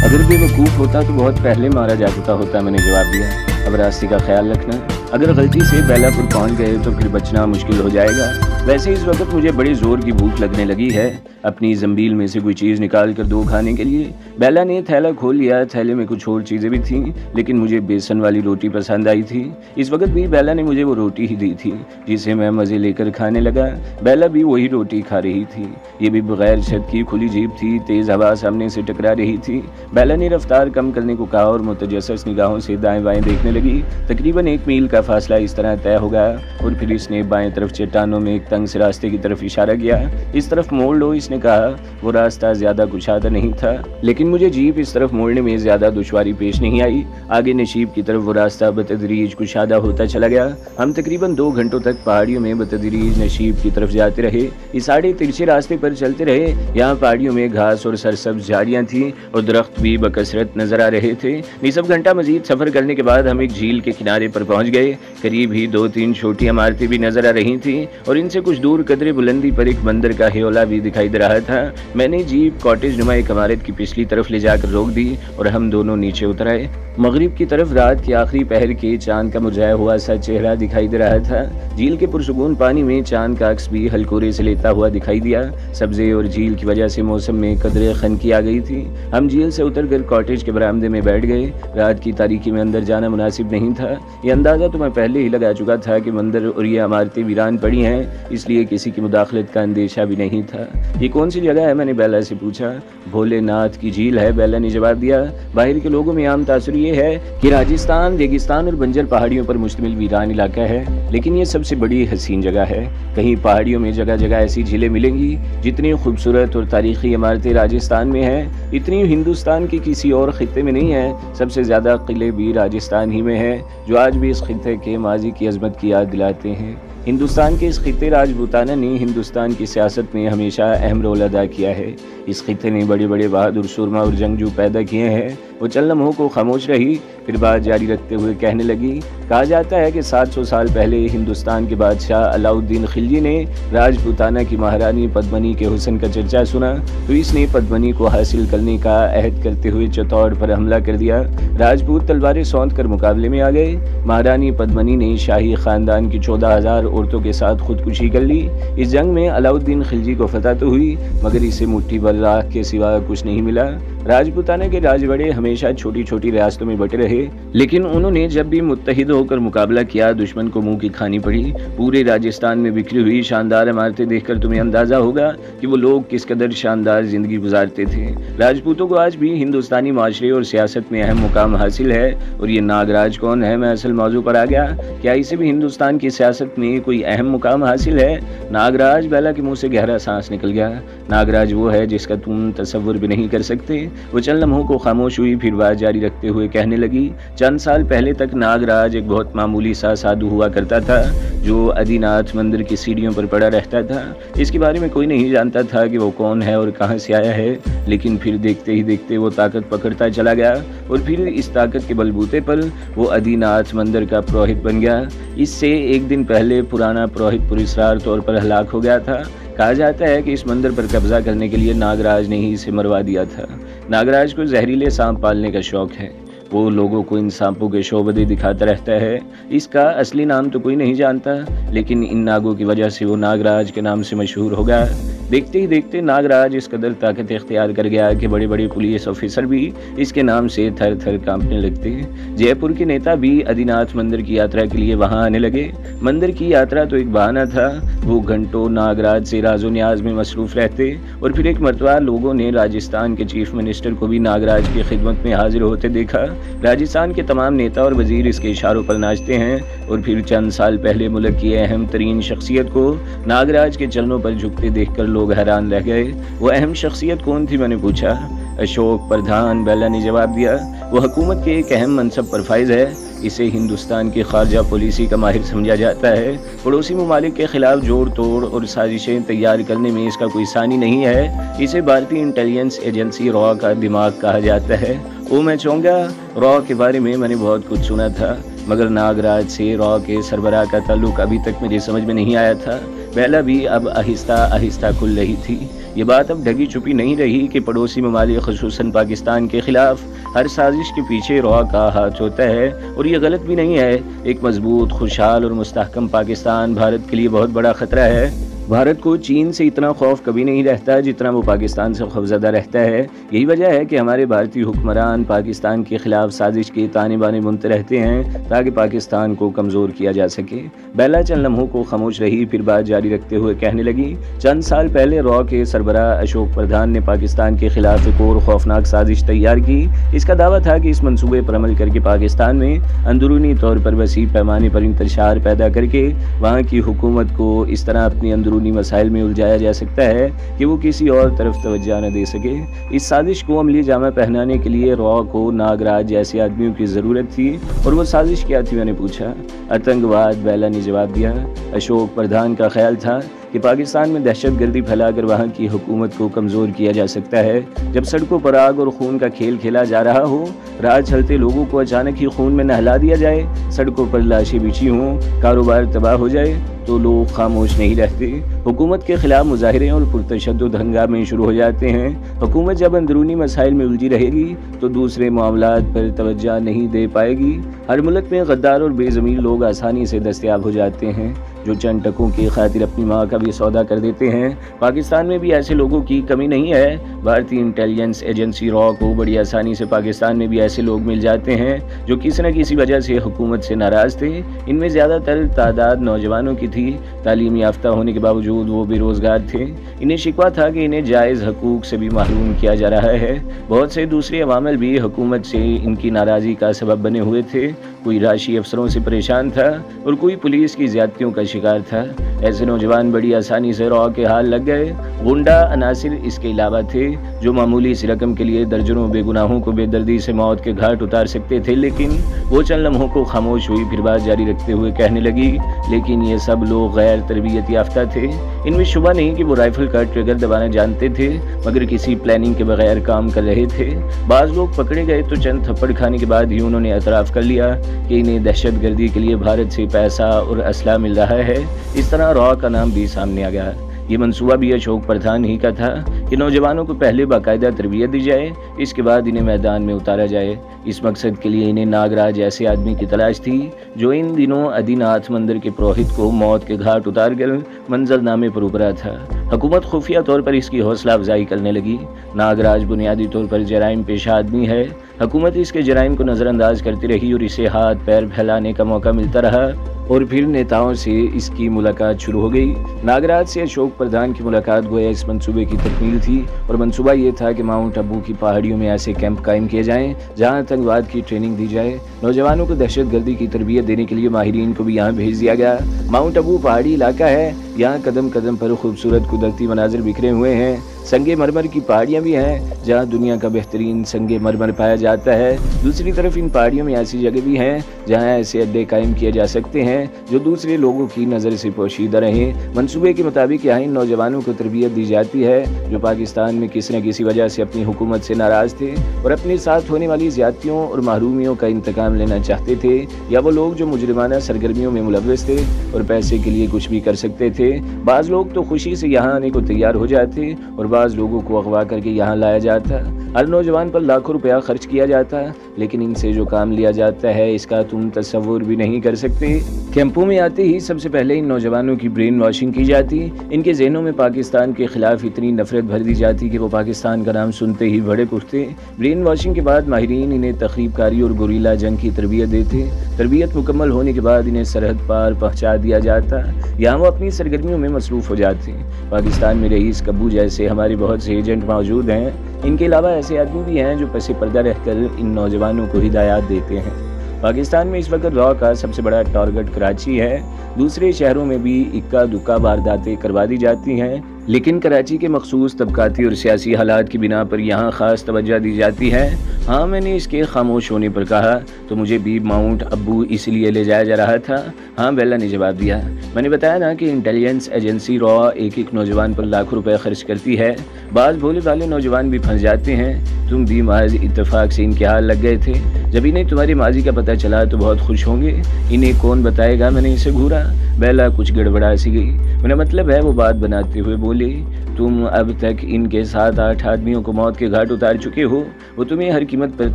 अगर बेवकूफ़ होता तो बहुत पहले मारा जा चुका होता, मैंने जवाब दिया। अब रास्ते का ख्याल रखना, अगर गलती से बेलापुर पहुंच गए तो फिर बचना मुश्किल हो जाएगा। वैसे इस वक्त मुझे बड़ी ज़ोर की भूख लगने लगी है। अपनी ज़ंबील में से कोई चीज़ निकाल कर दो खाने के लिए। बेला ने थैला खोल लिया। थैले में कुछ और चीज़ें भी थीं, लेकिन मुझे बेसन वाली रोटी पसंद आई थी। इस वक्त भी बेला ने मुझे वो रोटी ही दी थी, जिसे मैं मज़े लेकर खाने लगा। बेला भी वही रोटी खा रही थी। ये भी बगैर छत की खुली जीप थी। तेज़ हवा सामने से टकरा रही थी। बेला ने रफ्तार कम करने को कहा और मुतजस्सिस निगाहों से दाएं बाएं देखने लगी। तकरीबन 1 मील का फासला इस तरह तय हो गया और फिर इसने बाएं तरफ चट्टानों में एक तंग से रास्ते की तरफ इशारा किया। इस तरफ मोड़ लो, इसने कहा। वो रास्ता ज़्यादा कुशादा नहीं था, लेकिन मुझे जीप इस तरफ मोड़ने में ज़्यादा दुश्वारी पेश नहीं आई। आगे नशीब की तरफ वो रास्ता बतदरीज कुशादा होता चला गया। हम तकरीबन 2 घंटों तक पहाड़ियों में बतदरीज नशीब की तरफ जाते रहे। इस आड़े तिरछे रास्ते पर चलते रहे। यहाँ पहाड़ियों में घास और सरसब्ज झाड़ियाँ थीं और दरख्त भी बकसरत नजर आ रहे थे। निसफ घंटा मजीद सफ़र करने के बाद हम एक झील के किनारे पर पहुँच गए। करीब ही 2-3 छोटी इमारतें भी नजर आ रही थीं और इनसे कुछ दूर कदरे बुलंदी पर एक मंदिर का हेला भी दिखाई दे रहा था। मैंने जीप कॉटेज नुमा एक इमारत की पिछली तरफ ले जाकर रोक दी और हम दोनों नीचे उतर आए। मगरिब की तरफ रात के आखिरी पहर के चांद का मुरझाया हुआ सा चेहरा दिखाई दे रहा था। झील के पुरसुकून पानी में चांद का अक्स भी हल्कोरे से लेता हुआ दिखाई दिया। सब्जे और झील की वजह से मौसम में कदरे खनकी आ गई थी। हम झील से उतरकर कॉटेज के बरामदे में बैठ गए। रात की तारीकी में अंदर जाना मुनासिब नहीं था। ये अंदाज़ा तो मैं पहले ही लगा चुका था कि मंदिर और ये इमारतें वीरान पड़ी हैं, इसलिए किसी की मुदाखलत का अंदेशा भी नहीं था। ये कौन सी जगह है, मैंने बेला से पूछा। भोलेनाथ की झील है, बेला ने जवाब दिया। बाहर के लोगों में आम तासुर ये है कि राजस्थान रेगिस्तान और बंजर पहाड़ियों पर मुश्तमिल वीरान इलाका है, लेकिन ये सबसे बड़ी हसीन जगह है। कहीं पहाड़ियों में जगह जगह ऐसी झीलें मिलेंगी। जितनी खूबसूरत और तारीखी इमारतें राजस्थान में हैं, इतनी हिंदुस्तान के किसी और खित्ते में नहीं है। सबसे ज़्यादा किले भी राजस्थान ही में हैं, जो आज भी इस खित्ते के माजी की अजमत की याद दिलाते हैं। हिंदुस्तान के इस खित्ते राजपूताना ने हिंदुस्तान की सियासत में हमेशा अहम रोल अदा किया है। इस खित्ते ने बड़े बड़े बहादुर सुरमा और जंगजू पैदा किए हैं। वो चंद लम्हों को खामोश रही, फिर बात जारी रखते हुए कहने लगी। कहा जाता है कि 700 साल पहले हिंदुस्तान के बादशाह अलाउद्दीन खिलजी ने राजपूताना की महारानी पद्मनी के हुस्न का चर्चा सुना, तो इसने पद्मनी को हासिल करने का अहद करते हुए चित्तौड़ पर हमला कर दिया। राजपूत तलवारें सौंध कर मुकाबले में आ गए। महारानी पद्मनी ने शाही खानदान की 14,000 औरतों के साथ खुदकुशी कर ली। इस जंग में अलाउद्दीन खिलजी को फतह तो हुई, मगर इसे मुट्ठी भर राख के सिवा कुछ नहीं मिला। राजपूताना के राजवाड़े हमेशा छोटी छोटी रियासतों में बटे रहे, लेकिन उन्होंने जब भी मुत्तहिद होकर मुकाबला किया, दुश्मन को मुंह की खानी पड़ी। पूरे राजस्थान में बिखरी हुई शानदार इमारतें देखकर तुम्हें अंदाजा होगा कि वो लोग किस कदर शानदार जिंदगी गुजारते थे। राजपूतों को आज भी हिंदुस्तानी माशरे और सियासत में अहम मुकाम हासिल है। और ये नागराज कौन है, मैं असल मौजू पर आ गया। क्या इसे भी हिंदुस्तान की सियासत में कोई अहम मुकाम हासिल है? नागराज, बेला के मुंह से गहरा सांस निकल गया। नागराज वो है जिसका तुम तसव्वुर भी नहीं कर सकते। वो चंद लम्हों को खामोश हुई, फिर बात जारी रखते हुए कहने लगी। चंद साल पहले तक नागराज एक बहुत मामूली सा साधु हुआ करता था, जो आदिनाथ मंदिर की सीढ़ियों पर पड़ा रहता था। इसके बारे में कोई नहीं जानता था कि वो कौन है और कहाँ से आया है, लेकिन फिर देखते ही देखते वो ताकत पकड़ता चला गया और फिर इस ताकत के बलबूते पर वो आदिनाथ मंदिर का पुरोहित बन गया। इससे एक दिन पहले पुराना पुरोहित पुरस्कार तौर पर हलाक हो गया था। कहा जाता है कि इस मंदिर पर कब्जा करने के लिए नागराज ने ही इसे मरवा दिया था। नागराज को जहरीले सांप पालने का शौक है। वो लोगों को इन सांपों के शोबदे दिखाता रहता है। इसका असली नाम तो कोई नहीं जानता, लेकिन इन नागों की वजह से वो नागराज के नाम से मशहूर हो गया। देखते ही देखते नागराज इस कदर ताकत इख्तियार कर गया कि बड़े बड़े पुलिस ऑफिसर भी इसके नाम से थर थर कांपने लगते। जयपुर के नेता भी आदिनाथ मंदिर की यात्रा के लिए वहां आने लगे। मंदिर की यात्रा तो एक बहाना था। वो घंटों नागराज से राजो न्याज में मसरूफ रहते और फिर एक मरतबा लोगों ने राजस्थान के चीफ मिनिस्टर को भी नागराज की खिदमत में हाजिर होते देखा। राजस्थान के तमाम नेता और वजीर इसके इशारों पर नाचते हैं और फिर चंद साल पहले मुल्क की अहम तरीन शख्सियत को नागराज के चरणों पर झुकते देखकर लोग हैरान रह गए। वो अहम शख्सियत कौन थी, मैंने पूछा। अशोक प्रधान, बेला ने जवाब दिया। वो हुकूमत के एक अहम मनसब पर फाइज है। इसे हिंदुस्तान की खारजा पॉलिसी का माहिर समझा जाता है। पड़ोसी ममालिक के खिलाफ जोड़ तोड़ और साजिशें तैयार करने में इसका कोई सानी नहीं है। इसे भारतीय इंटेलिजेंस एजेंसी रॉ का दिमाग कहा जाता है। वो मैं चाहूँगा, रॉ के बारे में मैंने बहुत कुछ सुना था, मगर नागराज से रॉ के सरबराह का ताल्लुक अभी तक मेरी समझ में नहीं आया था। बेला भी अब आहिस्ता आहिस्ता खुल रही थी। ये बात अब ढकी छुपी नहीं रही कि पड़ोसी ममालिक ख़ुसूसन पाकिस्तान के ख़िलाफ़ हर साजिश के पीछे रॉ का हाथ होता है, और ये गलत भी नहीं है। एक मजबूत, खुशहाल और मुस्तहकम पाकिस्तान भारत के लिए बहुत बड़ा ख़तरा है। भारत को चीन से इतना खौफ कभी नहीं रहता जितना वो पाकिस्तान से खौफजदा रहता है। यही वजह है कि हमारे भारतीय हुक्मरान पाकिस्तान के खिलाफ साजिश के ताने बाने बुनते रहते हैं ताकि पाकिस्तान को कमज़ोर किया जा सके। बेला चंद लम्हों को खामोश रही, फिर बात जारी रखते हुए कहने लगी, चंद साल पहले रॉ के सरबराह अशोक प्रधान ने पाकिस्तान के खिलाफ एक और खौफनाक साजिश तैयार की। इसका दावा था कि इस मनसूबे पर अमल करके पाकिस्तान में अंदरूनी तौर पर वसी पैमाने पर इंतशार पैदा करके वहाँ की हुकूमत को इस तरह अपनी अंदरूनी मसाइल में उलझाया जा सकता है कि वो किसी और तरफ तवज्जो न दे सके। इस साजिश को अमली जामा पहनाने के लिए रॉ को नागराज जैसे आदमियों की ज़रूरत थी। और वो साजिश क्या थी, मैंने पूछा। आतंकवाद, बेला ने जवाब दिया। अशोक प्रधान का ख्याल था कि पाकिस्तान में दहशतगर्दी फैलाकर वहाँ की हुकूमत को कमज़ोर किया जा सकता है। जब सड़कों पर आग और खून का खेल खेला जा रहा हो, राह चलते लोगों को अचानक ही खून में नहला दिया जाए, सड़कों पर लाशें बिछी हों, कारोबार तबाह हो जाए, तो लोग खामोश नहीं रहते। हुकूमत के खिलाफ मुजाहिरे और पुरतशद्दुद हंगामे शुरू हो जाते हैं। हुकूमत जब अंदरूनी मसाइल में उलझी रहेगी तो दूसरे मामलात पर तवज्जो नहीं दे पाएगी। हर मुल्क में गद्दार और बेज़मीर लोग आसानी से दस्तयाब हो जाते हैं जो चंद टकों की खातिर अपनी माँ का भी सौदा कर देते हैं। पाकिस्तान में भी ऐसे लोगों की कमी नहीं है। भारतीय इंटेलिजेंस एजेंसी रॉ को बड़ी आसानी से पाकिस्तान में भी ऐसे लोग मिल जाते हैं जो किसी न किसी वजह से हुकूमत से नाराज़ थे। इनमें ज़्यादातर तादाद नौजवानों की थी। तालीम याफ्ता होने के बावजूद वो बेरोज़गार थे। इन्हें शिकवा था कि इन्हें जायज़ हकूक़ से भी महरूम किया जा रहा है। बहुत से दूसरे अवामिल भी हुकूमत से इनकी नाराज़गी का सबब बने हुए थे। कोई राशि अफसरों से परेशान था और कोई पुलिस की ज़्यादतियों का शिकार था। ऐसे नौजवान बड़ी आसानी से रॉ के हाल लग गए। गुंडा अनासिर इसके अलावा थे जो मामूली सी रकम के लिए दर्जनों बेगुनाहों को बेदर्दी से मौत के घाट उतार सकते थे। लेकिन वो चंद लम्हों को खामोश हुई, फिर बात जारी रखते हुए कहने लगी, लेकिन ये सब लोग गैर तरबियत याफ्ता थे। इनमें शुबा नहीं कि वो राइफल का ट्रिगर दबाना जानते थे, मगर किसी प्लानिंग के बगैर काम कर रहे थे। बाज़ लोग पकड़े गए तो चंद थप्पड़ खाने के बाद ही उन्होंने एतराफ़ कर लिया कि इन्हें दहशतगर्दी के लिए भारत से पैसा और असला मिल रहा है। इस तरह रॉ का नाम भी सामने आ गया। ये मंसूबा भी अशोक प्रधान ही का था कि नौजवानों को पहले बाकायदा तरबियत दी जाए, इसके बाद इन्हें मैदान में उतारा जाए। इस मकसद के लिए इन्हें नागराज ऐसे आदमी की तलाश थी जो इन दिनों आदिनाथ मंदिर के पुरोहित को मौत के घाट उतार कर मंजरनामे पर उभरा था। हुकूमत खुफिया तौर पर इसकी हौसला अफजाई करने लगी। नागराज बुनियादी तौर पर जराइम पेशा आदमी है। हुकूमत इसके जराइम को नज़रअंदाज करती रही और इसे हाथ पैर फैलाने का मौका मिलता रहा, और फिर नेताओं से इसकी मुलाकात शुरू हो गई। नागराज से अशोक प्रधान की मुलाकात गोया इस मंसूबे की तकमील थी, और मंसूबा ये था कि माउंट आबू की पहाड़ियों में ऐसे कैंप कायम किए जाएं जहां आतंकवाद की ट्रेनिंग दी जाए। नौजवानों को दहशतगर्दी की तरबियत देने के लिए माहिरीन को भी यहाँ भेज दिया गया। माउंट आबू पहाड़ी इलाका है, यहाँ कदम कदम पर खूबसूरत कुदरती मनाजिर बिखरे हुए हैं। संगे मरमर की पहाड़ियाँ भी हैं जहाँ दुनिया का बेहतरीन संगे मरमर पाया जाता है। दूसरी तरफ इन पहाड़ियों में ऐसी जगह भी हैं जहाँ ऐसे अड्डे कायम किए जा सकते हैं जो दूसरे लोगों की नज़र से पोशीदा रहें। मंसूबे के मुताबिक यहाँ इन नौजवानों को तरबियत दी जाती है जो पाकिस्तान में किसी न किसी वजह से अपनी हुकूमत से नाराज़ थे और अपने साथ होने वाली ज़्यादतियों और महरूमियों का इंतकाम लेना चाहते थे, या वो लोग जो मुजरिमाना सरगर्मियों में मुलव्वस थे और पैसे के लिए कुछ भी कर सकते थे। बाज़ लोग तो खुशी से यहाँ आने को तैयार हो जाते और बाज़ लोगों को अगवा करके यहाँ लाया जाता। हर नौजवान पर लाखों रुपया खर्च किया जाता, लेकिन इनसे जो काम लिया जाता है इसका तुम तस्वुर भी नहीं कर सकते। कैंपों में आते ही सबसे पहले इन नौजवानों की ब्रेन वॉशिंग की जाती। इनके जहनों में पाकिस्तान के खिलाफ इतनी नफरत भर दी जाती कि वो पाकिस्तान का नाम सुनते ही भड़क उठते। ब्रेन वॉशिंग के बाद माहिरीन इन्हें तखरीबकारी और गुरीला जंग की तरबियत देते। तरबियत मुकम्मल होने के बाद इन्हें सरहद पार पहुँचा दिया जाता, यहाँ वो अपनी सरगर्मियों में मसरूफ़ हो जाते। पाकिस्तान में रईस कब्बू जैसे हमारे बहुत से एजेंट मौजूद हैं। इनके अलावा ऐसे आदमी भी हैं जो पसे पर्दा रहकर इन नौजवानों को हिदायत देते हैं। पाकिस्तान में इस वक्त रॉ का सबसे बड़ा टारगेट कराची है। दूसरे शहरों में भी इक्का दुक्का वारदातें करवा दी जाती हैं। लेकिन कराची के मखसूस तबकाती और सियासी हालात की बिना पर यहाँ ख़ास तवज्जो दी जाती है। हाँ, मैंने इसके खामोश होने पर कहा तो मुझे बीब माउंट अब्बू इसलिए ले जाया जा रहा था। हाँ, बेला ने जवाब दिया। मैंने बताया ना कि इंटेलिजेंस एजेंसी रॉ एक एक नौजवान पर लाखों रुपए खर्च करती है। बाज़ भोले भाले नौजवान भी फंस जाते हैं। तुम भी महज इत्तेफाक से इनके हाल लग गए थे। जब इन्हें तुम्हारी माजी का पता चला तो बहुत खुश होंगे। इन्हें कौन बताएगा? मैंने इसे घूरा। बेला कुछ गड़बड़ा सी गई। मेरा मतलब है, वो बात बनाते हुए बोली, तुम अब तक इनके 7-8 आदमियों को मौत के घाट उतार चुके हो। वो तुम्हें हर कीमत पर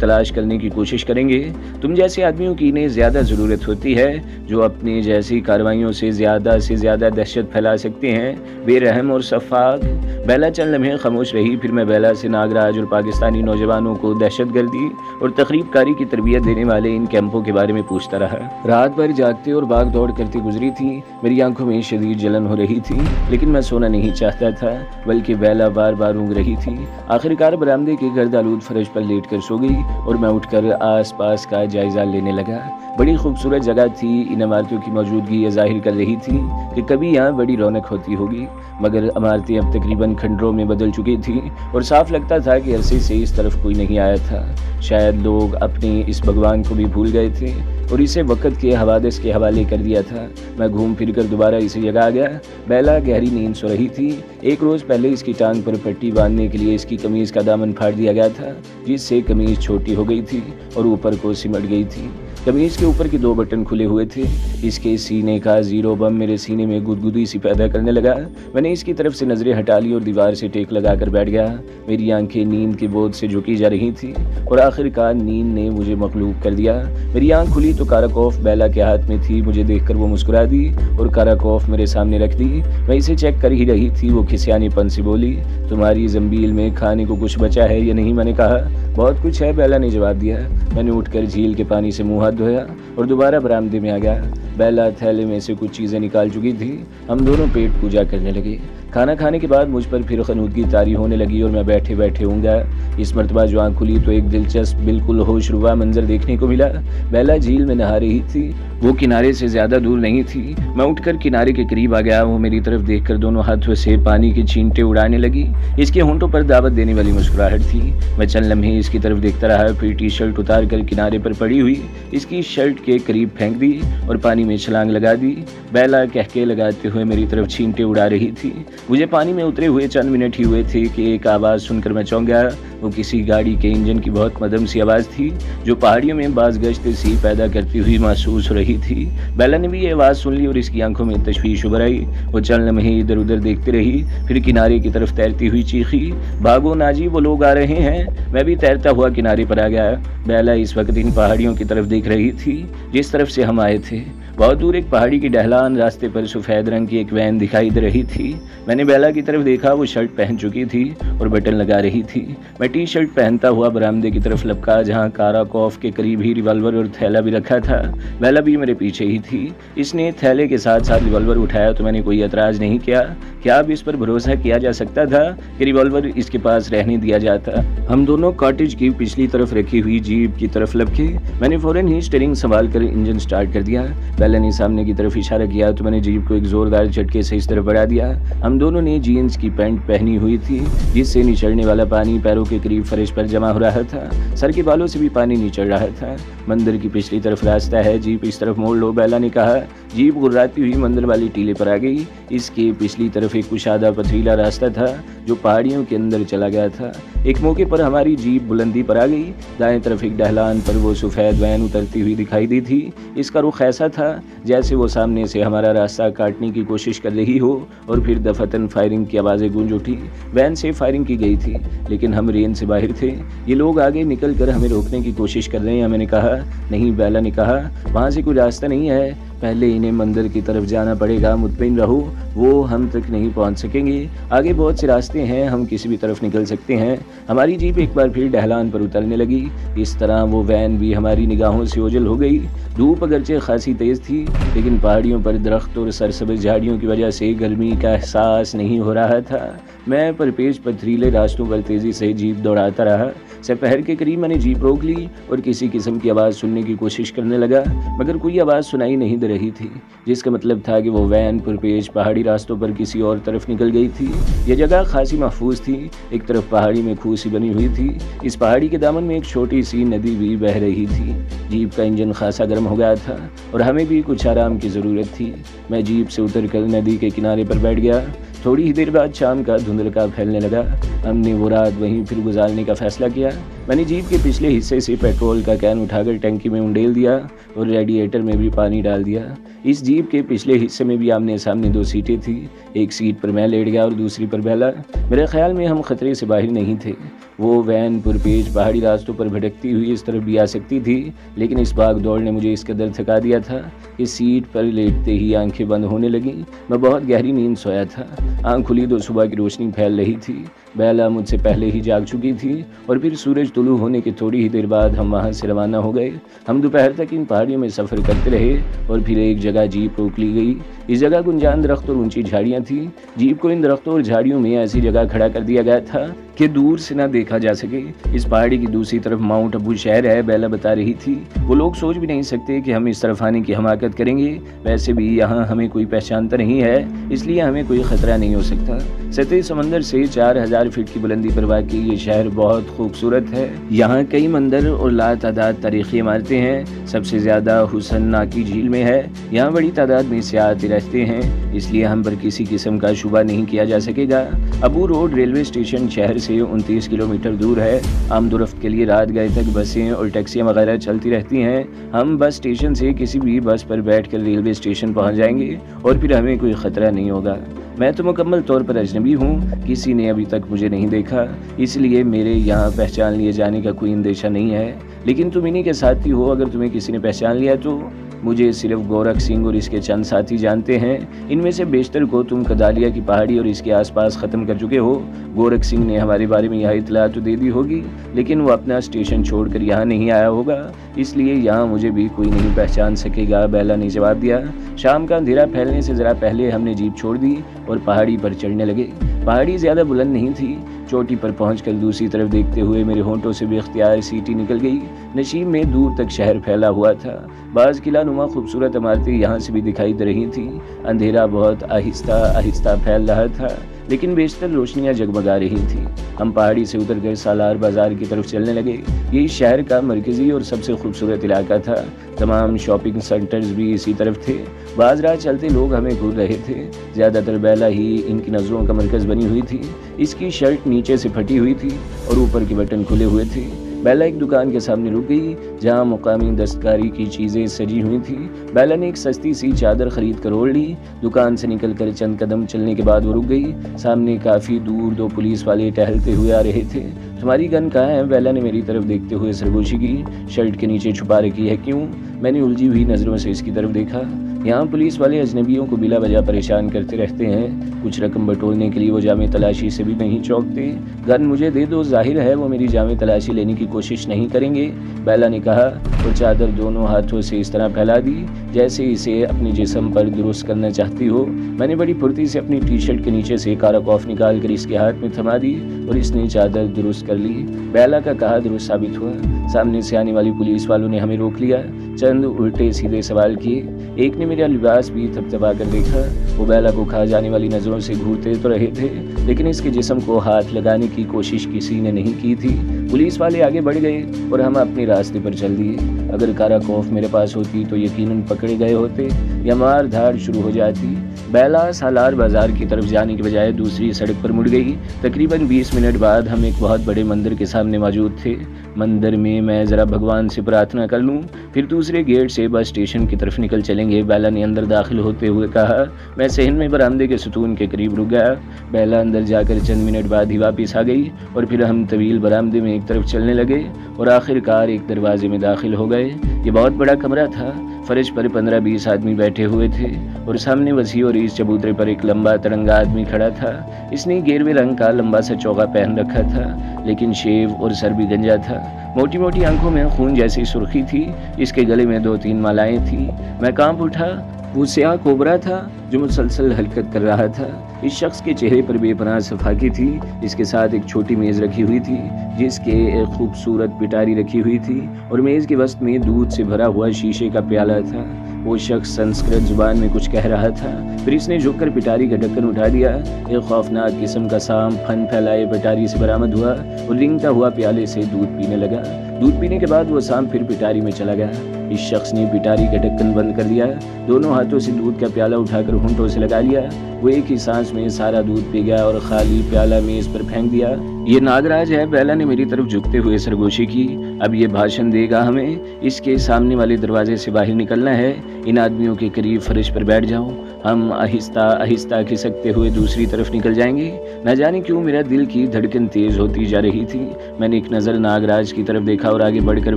तलाश करने की कोशिश करेंगे। तुम जैसे आदमियों की इन्हें ज़्यादा ज़रूरत होती है, जो अपनी जैसी कार्रवाइयों से ज़्यादा दहशत फैला सकते हैं। बेरहम और शफाक। बेला चंद लम्हे खामोश रही। फिर मैं बेला से नागराज और पाकिस्तानी नौजवानों को दहशतगर्दी और तकरीबकारी की तरबियत देने वाले इन कैंपों के बारे में पूछता रहा। रात भर जागते और भाग दौड़ करती गुजरी थी। मेरी आंखों में शदीद जलन हो रही थी, लेकिन मैं सोना नहीं चाहता था, बल्कि बेला बार बार ऊँग रही थी। आखिरकार बरामदे के गर्द आलूद फर्श पर लेट कर सो गई और मैं उठकर आस पास का जायजा लेने लगा। बड़ी खूबसूरत जगह थी। इन इमारतों की मौजूदगी यह जाहिर कर रही थी कि कभी यहाँ बड़ी रौनक होती होगी, मगर इमारतें अब तकरीबन खंडरों में बदल चुकी थी और साफ लगता था कि अरसे से इस तरफ कोई नहीं आया था। शायद लोग अपने इस भगवान को भी भूल गए थे और इसे वक़्त के हवादिस के हवाले कर दिया था। मैं घूम फिर कर दोबारा इसी जगह आ गया। बेला गहरी नींद सो रही थी। एक रोज़ पहले इसकी टांग पर पट्टी बांधने के लिए इसकी कमीज़ का दामन फाड़ दिया गया था, जिससे कमीज़ छोटी हो गई थी और ऊपर को सिमट गई थी। कमीज के ऊपर के 2 बटन खुले हुए थे। इसके सीने का जीरो बम मेरे सीने में गुदगुदी सी पैदा करने लगा। मैंने इसकी तरफ से नजरें हटा ली और दीवार से टेक लगाकर बैठ गया। मेरी आंखें नींद के बोझ से झुकी जा रही थी और आखिरकार नींद ने मुझे मखलूक कर दिया। मेरी आंख खुली तो काराकोफ बेला के हाथ में थी। मुझे देखकर वो मुस्कुरा दी और काराकोफ मेरे सामने रख दी। मैं इसे चेक कर ही रही थी। वो खिसियानीपन से बोली, तुम्हारी जंबील में खाने को कुछ बचा है या नहीं? मैंने कहा, बहुत कुछ है, बेला ने जवाब दिया। मैंने उठकर झील के पानी से मुंह हाथ धोया और दोबारा बरामदे में आ गया। बेला थैले में से कुछ चीज़ें निकाल चुकी थी। हम दोनों पेट पूजा करने लगे। खाना खाने के बाद मुझ पर फिर खनूदगी तारी होने लगी और मैं बैठे बैठे ऊँगा। इस मरतबा जो आँख खुली तो एक दिलचस्प बिल्कुल होशरुबा मंजर देखने को मिला। बेला झील में नहा रही थी। वो किनारे से ज़्यादा दूर नहीं थी। मैं उठकर किनारे के करीब आ गया। वो मेरी तरफ देखकर दोनों हाथों से पानी के छींटे उड़ाने लगी। इसके होंठों पर दावत देने वाली मुस्कुराहट थी। मैं चंद लम्हे इसकी तरफ देखता रहा, फिर टी शर्ट उतार कर किनारे पर पड़ी हुई इसकी शर्ट के करीब फेंक दी और पानी में छलांग लगा दी। बेला कहके लगाते हुए मेरी तरफ छींटे उड़ा रही थी। मुझे पानी में उतरे हुए चंद मिनट ही हुए थे कि एक आवाज़ सुनकर मैं चौंक गया। वो किसी गाड़ी के इंजन की बहुत मध्यम सी आवाज़ थी, जो पहाड़ियों में बाज गश्त सी पैदा करती हुई महसूस हो रही थी। बेला ने भी ये आवाज़ सुन ली और इसकी आंखों में तशवीश उभर आई। वो चंद लम्हे इधर उधर देखती रही, फिर किनारे की तरफ तैरती हुई चीखी, भागो नाजी, वो लोग आ रहे हैं। मैं भी तैरता हुआ किनारे पर आ गया। बेला इस वक्त इन पहाड़ियों की तरफ देख रही थी जिस तरफ से हम आए थे। बहुत दूर एक पहाड़ी की ढलान रास्ते पर सफ़ेद रंग की एक वैन दिखाई दे रही थी। मैंने बेला की तरफ देखा। वो शर्ट पहन चुकी थी और बटन लगा रही थी। मैं टी शर्ट पहनता हुआ बरामदे की तरफ लपका, जहाँ काराकोफ के करीब ही रिवॉल्वर और थैला भी रखा था। बेला भी मेरे पीछे ही थी। इसने थैले के साथ साथ रिवॉल्वर उठाया तो मैंने कोई एतराज़ नहीं किया। क्या अब इस पर भरोसा किया जा सकता था कि रिवॉल्वर इसके पास रहने दिया जाता? हम दोनों कॉटेज की पिछली तरफ रखी हुई जीप की तरफ लपके। मैंने फौरन ही स्टीयरिंग संभाल कर इंजन स्टार्ट कर दिया। बेला ने सामने की तरफ इशारा किया तो मैंने जीप को एक जोरदार झटके से इस तरफ बढ़ा दिया। हम दोनों ने जीन्स की पैंट पहनी हुई थी, जिससे निचड़ने वाला पानी पैरों के करीब फर्श पर जमा हो रहा था। सर के बालों से भी पानी निचड़ रहा था। मंदिर की पिछली तरफ रास्ता है, जीप इस तरफ मोड़ लो, बेला ने कहा। जीप गुर्राती हुई मंदिर वाली टीले पर आ गई। इसके पिछली तरफ एक कुशादा पथरीला रास्ता था जो पहाड़ियों के अंदर चला गया था। एक मौके पर हमारी जीप बुलंदी पर आ गई। दाएं तरफ एक ढलान पर वो सफ़ेद वैन उतरती हुई दिखाई दी थी। इसका रुख ऐसा था जैसे वो सामने से हमारा रास्ता काटने की कोशिश कर रही हो और फिर दफतन फायरिंग की आवाज़ें गूंज उठी। वैन से फायरिंग की गई थी, लेकिन हम रेंज से बाहर थे। ये लोग आगे निकल कर हमें रोकने की कोशिश कर रहे हैं। मैंने कहा, नहीं। बेला ने कहा, वहाँ से कोई रास्ता नहीं है, पहले इन्हें मंदिर की तरफ जाना पड़ेगा। मुतमईन रहो, वो हम तक नहीं पहुंच सकेंगे। आगे बहुत से रास्ते हैं, हम किसी भी तरफ निकल सकते हैं। हमारी जीप एक बार फिर ढलान पर उतरने लगी। इस तरह वो वैन भी हमारी निगाहों से ओझल हो गई। धूप अगरचे खासी तेज़ थी, लेकिन पहाड़ियों पर दरख्त और सरसब्ज़ झाड़ियों की वजह से गर्मी का एहसास नहीं हो रहा था। मैं परपेश पथरीले रास्तों पर तेज़ी से जीप दौड़ाता रहा। दोपहर के करीब मैंने जीप रोक ली और किसी किस्म की आवाज़ सुनने की कोशिश करने लगा, मगर कोई आवाज़ सुनाई नहीं दे रही थी, जिसका मतलब था कि वो वैन पुरपेश पहाड़ी रास्तों पर किसी और तरफ निकल गई थी। यह जगह खासी महफूज थी, एक तरफ पहाड़ी में खूह सी बनी हुई थी, इस पहाड़ी के दामन में एक छोटी सी नदी भी बह रही थी। जीप का इंजन खासा गर्म हो गया था और हमें भी कुछ आराम की ज़रूरत थी। मैं जीप से उतरकर नदी के किनारे पर बैठ गया। थोड़ी ही देर बाद शाम का धुंधलका फैलने लगा। हमने वो रात वहीं फिर गुजारने का फैसला किया। मैंने जीप के पिछले हिस्से से पेट्रोल का कैन उठाकर टंकी में उंडेल दिया और रेडिएटर में भी पानी डाल दिया। इस जीप के पिछले हिस्से में भी आमने सामने 2 सीटें थी। एक सीट पर मैं लेट गया और दूसरी पर बेला। मेरे ख्याल में हम खतरे से बाहर नहीं थे। वो वैन पुरपेश पहाड़ी रास्तों पर भटकती हुई इस तरफ भी आ सकती थी, लेकिन इस भाग दौड़ ने मुझे इस कदर थका दिया था कि सीट पर लेटते ही आंखें बंद होने लगीं। मैं बहुत गहरी नींद सोया था। आंख खुली तो सुबह की रोशनी फैल रही थी। बेला मुझसे पहले ही जाग चुकी थी और फिर सूरज तुलू होने के थोड़ी ही देर बाद हम वहाँ से रवाना हो गए। हम दोपहर तक इन पहाड़ियों में सफ़र करते रहे और फिर एक जगह जीप रोक ली गई। इस जगह गुंजान दरख्त और ऊंची झाड़ियाँ थी। जीप को इन दरख्तों और झाड़ियों में ऐसी जगह खड़ा कर दिया गया था कि दूर से ना देखा जा सके। इस पहाड़ी की दूसरी तरफ माउंट अबू शहर है, बेला बता रही थी। वो लोग सोच भी नहीं सकते कि हम इस तरफ आने की हमाकत करेंगे। वैसे भी यहाँ हमें कोई पहचानता नहीं है, इसलिए हमें कोई खतरा नहीं हो सकता। सतह समंदर से 4000 फीट की बुलंदी पर वाक़ई ये शहर बहुत खूबसूरत है। यहाँ कई मंदिर और लातादाद तारीखी इमारतें हैं। सबसे ज़्यादा हुसन नाकी झील में है। यहाँ बड़ी तादाद में सियाहती रहते हैं, इसलिए हम पर किसी किस्म का शुबा नहीं किया जा सकेगा। अबू रोड रेलवे स्टेशन शहर से 29 किलोमीटर दूर है। आमदोरफ्त के लिए रात गए तक बसें और टैक्सियाँ वगैरह चलती रहती हैं। हम बस स्टेशन से किसी भी बस पर बैठकर रेलवे स्टेशन पहुँच जाएंगे और फिर हमें कोई ख़तरा नहीं होगा। मैं तो मुकम्मल तौर पर अजनबी हूँ, किसी ने अभी तक मुझे नहीं देखा, इसलिए मेरे यहाँ पहचान लिए जाने का कोई अंदेशा नहीं है। लेकिन तुम इन्हीं के साथी हो। अगर तुम्हें किसी ने पहचान लिया तो मुझे सिर्फ गोरख सिंह और इसके चंद साथी जानते हैं। इनमें से बेशतर को तुम कदालिया की पहाड़ी और इसके आसपास ख़त्म कर चुके हो। गोरख सिंह ने हमारे बारे में यह इतला तो दे दी होगी, लेकिन वो अपना स्टेशन छोड़कर यहाँ नहीं आया होगा, इसलिए यहाँ मुझे भी कोई नहीं पहचान सकेगा, बेला ने जवाब दिया। शाम का अंधेरा फैलने से ज़रा पहले हमने जीप छोड़ दी और पहाड़ी पर चढ़ने लगे। पहाड़ी ज़्यादा बुलंद नहीं थी। चोटी पर पहुंचकर दूसरी तरफ देखते हुए मेरे होंठों से बेख्तियार सीटी निकल गई। नशीब में दूर तक शहर फैला हुआ था। बाज़ किला नुमा खूबसूरत इमारतें यहाँ से भी दिखाई दे रही थीं। अंधेरा बहुत आहिस्ता आहिस्ता फैल रहा था, लेकिन बेशतर रोशनियाँ जगमगा रही थीं। हम पहाड़ी से उतरकर सालार बाज़ार की तरफ चलने लगे। ये शहर का मरकज़ी और सबसे खूबसूरत इलाका था। तमाम शॉपिंग सेंटर्स भी इसी तरफ थे। बाज़ राह चलते लोग हमें घूर रहे थे। ज़्यादातर बेला ही इनकी नज़रों का मरकज़ बनी हुई थी। इसकी शर्ट नीचे से फटी हुई थी और ऊपर के बटन खुले हुए थे। बेला एक दुकान के सामने रुक गई जहां मुकामी दस्तकारी की चीज़ें सजी हुई थी। बेला ने एक सस्ती सी चादर खरीद कर ओढ़ ली। दुकान से निकलकर चंद कदम चलने के बाद वो रुक गई। सामने काफ़ी दूर 2 पुलिस वाले टहलते हुए आ रहे थे। तुम्हारी गन कहाँ है? बेला ने मेरी तरफ देखते हुए सरगोशी की। शर्ट के नीचे छुपा रखी है। क्यों? मैंने उलझी हुई नज़रों से इसकी तरफ देखा। यहाँ पुलिस वाले अजनबियों को बिला वजह परेशान करते रहते हैं। कुछ रकम बटोरने के लिए वो जामे तलाशी से भी नहीं चौंकते। गन मुझे दे दो, जाहिर है वो मेरी जामे तलाशी लेने की कोशिश नहीं करेंगे, बेला ने कहा और चादर दोनों हाथों से इस तरह फैला दी जैसे इसे अपने जिस्म पर दुरुस्त करना चाहती हो। मैंने बड़ी फुर्ती से अपनी टी शर्ट के नीचे से काराकॉफ निकाल कर इसके हाथ में थमा दी और इसने चादर दुरुस्त कर ली। बेला का कहा दुरुस्त साबित हुआ। सामने से आने वाली पुलिस वालों ने हमें रोक लिया। चंद उल्टे सीधे सवाल किए। एक ने मेरा लिबास भी थपथपा कर देखा। वो बेला को खा जाने वाली नज़रों से घूरते तो रहे थे, लेकिन इसके जिस्म को हाथ लगाने की कोशिश किसी ने नहीं की थी। पुलिस वाले आगे बढ़ गए और हम अपने रास्ते पर चल दिए। अगर काराकॉफ मेरे पास होती तो यकीनन पकड़े गए होते या मार धाड़ शुरू हो जाती। बेला सालार बाजार की तरफ जाने के बजाय दूसरी सड़क पर मुड़ गई। तकरीबन 20 मिनट बाद हम एक बहुत बड़े मंदिर के सामने मौजूद थे। मंदिर में मैं ज़रा भगवान से प्रार्थना कर लूँ, फिर दूसरे गेट से बस स्टेशन की तरफ निकल चलेंगे, बेला ने अंदर दाखिल होते हुए कहा। मैं सहन में बरामदे के सुतून के करीब रुक गया। बेला अंदर जाकर चंद मिनट बाद ही वापस आ गई और फिर हम तवील बरामदे में एक तरफ चलने लगे और आखिरकार एक दरवाजे में दाखिल हो गए। ये बहुत बड़ा कमरा था। फर्श पर 15-20 आदमी बैठे हुए थे और सामने वसी और इस चबूतरे पर एक लंबा तिरंगा आदमी खड़ा था। इसने गेरवे रंग का लंबा सा चौका पहन रखा था, लेकिन शेव और सर भी गंजा था। मोटी मोटी आंखों में खून जैसी सुर्खी थी। इसके गले में 2-3 मालाएं थीं। मैं कांप उठा। वो स्याह कोबरा था जो मुसलसल हरकत कर रहा था। इस शख्स के चेहरे पर बेपनाह सफाकी थी। इसके साथ एक छोटी मेज़ रखी हुई थी जिसके एक खूबसूरत पिटारी रखी हुई थी और मेज़ के वस्त में दूध से भरा हुआ शीशे का प्याला था। वो शख्स संस्कृत जुबान में कुछ कह रहा था, फिर इसने झुककर पिटारी का ढक्कन उठा दिया। एक खौफनाक किस्म का सांप फन फैलाए पिटारी से बरामद हुआ और रिंगता हुआ प्याले से दूध पीने लगा। दूध पीने के बाद वो सांप फिर पिटारी में चला गया। इस शख्स ने पिटारी का ढक्कन बंद कर दिया, दोनों हाथों से दूध का प्याला उठाकर होंठों से लगा लिया। वो एक ही सांस में सारा दूध पी गया और खाली प्याला मेज पर फेंक दिया। ये नागराज है, बेला ने मेरी तरफ झुकते हुए सरगोशी की। अब ये भाषण देगा हमें। इसके सामने वाले दरवाजे से बाहर निकलना है। इन आदमियों के करीब फर्श पर बैठ जाओ। हम आहिस्ता आहिस्ता खिसकते हुए दूसरी तरफ निकल जाएंगे। न जाने क्यों मेरा दिल की धड़कन तेज होती जा रही थी। मैंने एक नज़र नागराज की तरफ देखा और आगे बढ़कर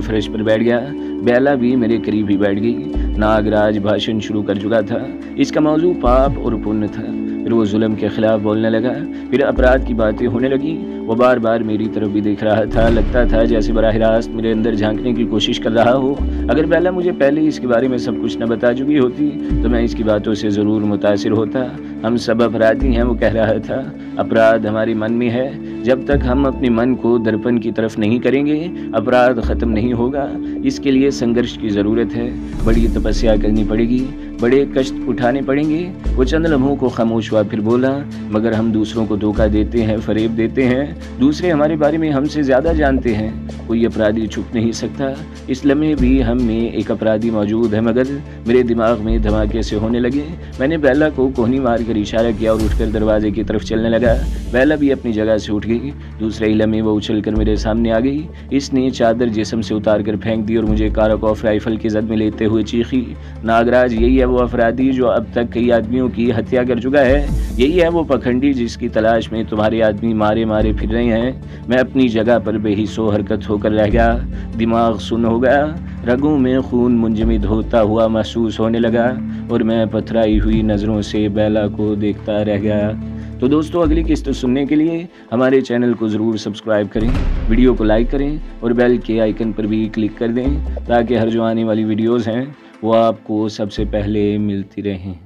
फर्श पर बैठ गया। बेला भी मेरे करीब ही बैठ गई। नागराज भाषण शुरू कर चुका था। इसका मौजू पाप और पुण्य था। फिर वो जुल्म के खिलाफ बोलने लगा, फिर अपराध की बातें होने लगी। वो बार बार मेरी तरफ भी देख रहा था। लगता था जैसे बराह रास्त मेरे अंदर झांकने की कोशिश कर रहा हो। अगर बेला मुझे पहले इसके बारे में सब कुछ न बता चुकी होती तो मैं इसकी बातों से ज़रूर मुतासिर होता। हम सब अपराधी हैं, वो कह रहा था। अपराध हमारे मन में है। जब तक हम अपने मन को दर्पण की तरफ नहीं करेंगे अपराध ख़त्म नहीं होगा। इसके लिए संघर्ष की ज़रूरत है। बड़ी तपस्या करनी पड़ेगी, बड़े कष्ट उठाने पड़ेंगे। वो चंद लम्हों को खामोश हुआ, फिर बोला, मगर हम दूसरों को धोखा देते हैं, फरेब देते हैं। दूसरे हमारे बारे में हमसे ज़्यादा जानते हैं। कोई अपराधी छुप नहीं सकता। इस लम्हे भी हम में एक अपराधी मौजूद है। मगर मेरे दिमाग में धमाके से होने लगे। मैंने बेला को कोहनी मार कर इशारा किया और उठकर दरवाजे की तरफ चलने लगा। बेला भी अपनी जगह से उठ गई। दूसरे ही लम्हे वो उछल कर मेरे सामने आ गई। इसने चादर जिस्म से उतार कर फेंक दी और मुझे कारकोफ राइफल की जद में लेते हुए चीखी, नागराज, यही है वो अपराधी जो अब तक कई आदमियों की हत्या कर चुका है। यही है वो पखंडी जिसकी तलाश में तुम्हारे आदमी मारे मारे फिर रहे हैं। मैं अपनी जगह पर बेहिस्सो हरकत होकर रह गया। दिमाग सुन्न हो गया। रगों में खून मुंजमद होता हुआ महसूस होने लगा और मैं पथराई हुई नज़रों से बेला को देखता रह गया। तो दोस्तों, अगली किस्त सुनने के लिए हमारे चैनल को ज़रूर सब्सक्राइब करें, वीडियो को लाइक करें और बेल के आइकन पर भी क्लिक कर दें ताकि हर जो आने वाली वीडियोज़ हैं वो आपको सबसे पहले मिलती रहें।